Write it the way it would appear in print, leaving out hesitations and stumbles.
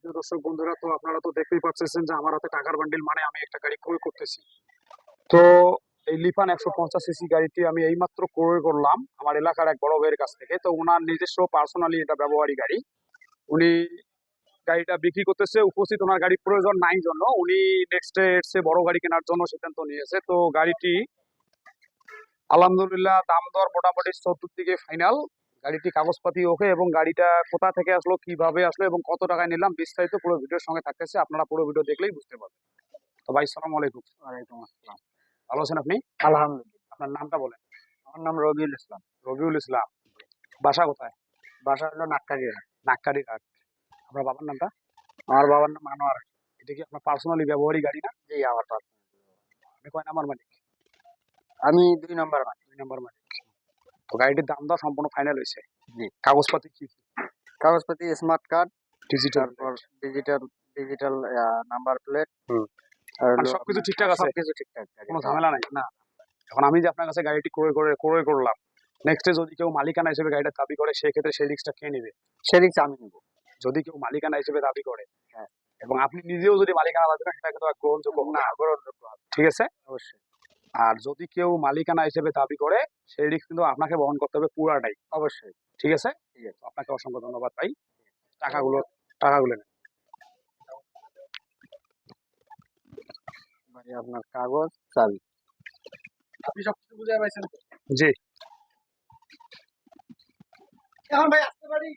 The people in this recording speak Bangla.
প্রিয় দর্শক বন্ধুরা, তো আপনারা তো দেখতেই পাচ্ছেন যে আমার হাতে টাকার বান্ডিল, মানে আমি একটা গাড়ি ক্রয় করতেছি। তো এই লিফান 150 সিসি গাড়িটি আমি এইমাত্র ক্রয় করলাম আমার এলাকার এক বড় ভাইয়ের কাছ থেকে। তো ওনার নিজস্ব পার্সোনালি এটা ব্যবহারী গাড়ি। উনি গাড়িটা বিক্রি করতেছে, উপস্থিত ওনার গাড়ি প্রয়োজন নাই জন্য উনি নেক্সট এর চেয়ে বড় গাড়ি কেনার জন্য সিদ্ধান্ত নিয়েছে। তো গাড়িটি আলহামদুলিল্লাহ দাম দর মোটামুটি চতুর্দিকে ফাইনাল। গাড়িটি কাগজপাতি ওকে, এবং গাড়িটা কোথা থেকে আসলো, কিভাবে আসলো এবং কত টাকায় নিলাম, বিস্তারিত পুরো ভিডিওর সঙ্গে থাকতেছে। আপনারা পুরো ভিডিও দেখলেই বুঝতে পারবেন। তো ভাই, সালাম আলাইকুম। ওয়ালাইকুম আসসালাম। ভালো আছেন আপনি? আলহামদুলিল্লাহ। আপনার নামটা বলেন। আমার নাম রবিউল ইসলাম। রবিউল ইসলাম। বাসা কোথায়? বাসা হলো নাটকারিয়া। নাককারি ঘাট। আপনার বাবার নামটা? আমার বাবার নাম আনোয়ার। এটা কি আপনার পার্সোনালি ব্যবহারী গাড়ি না? জি, আমার পার্সোনাল। আপনি কয় নাম্বার মালিক? আমি ২ নম্বর মালিক। 2 নাম্বার মালিক। তো গাড়িটির দাম দর সম্পূর্ণ ফাইনাল হয়েছে? জি। কাগজপাতি কি কি? কাগজপাতি স্মার্ট কার্ড, ডিজিটাল? তারপর ডিজিটাল ডিজিটাল নাম্বার প্লেট। হুম। আর মানে হলো সবকিছু আপনার ঠিকঠাক আছে? সবকিছু ঠিকঠাক গাড়ি। কোনো ঝামেলা নাই না? এখন আমি যে আপনার কাছে গাড়িটি ক্রয় করলাম, নেক্সটে যদি কেউ মালিকানা হিসেবে গাড়িটা দাবি করে, সেক্ষেত্রে সেই রিস্কটা কে নেবে? সে রিস্ক আমি নিব। যদি কেউ মালিকানা হিসেবে দাবি করে, হ্যাঁ। এবং আপনি নিজেও যদি মালিকানা দাবি করেন, সেটা কিন্তু আর গ্রহণযোগ্য হবে না, না। গ্রহণযোগ্য হবে। ঠিক আছে? অবশ্যই। আর যদি কেউ মালিকানা হিসেবে দাবি করে, সেই রিস্ক কিন্তু আপনাকে বহন করতে হবে পুরাটাই। অবশ্যই। ঠিক আছে? ঠিক আছে। তো আপনাকে অসংখ্য ধন্যবাদ ভাই। টাকাগুলো টাকাগুলো নেন। ভাই, আপনার কাগজ, চাবি। আপনি সবকিছু বুঝে পাইছেন? জি। এখন ভাই আসতে পারি?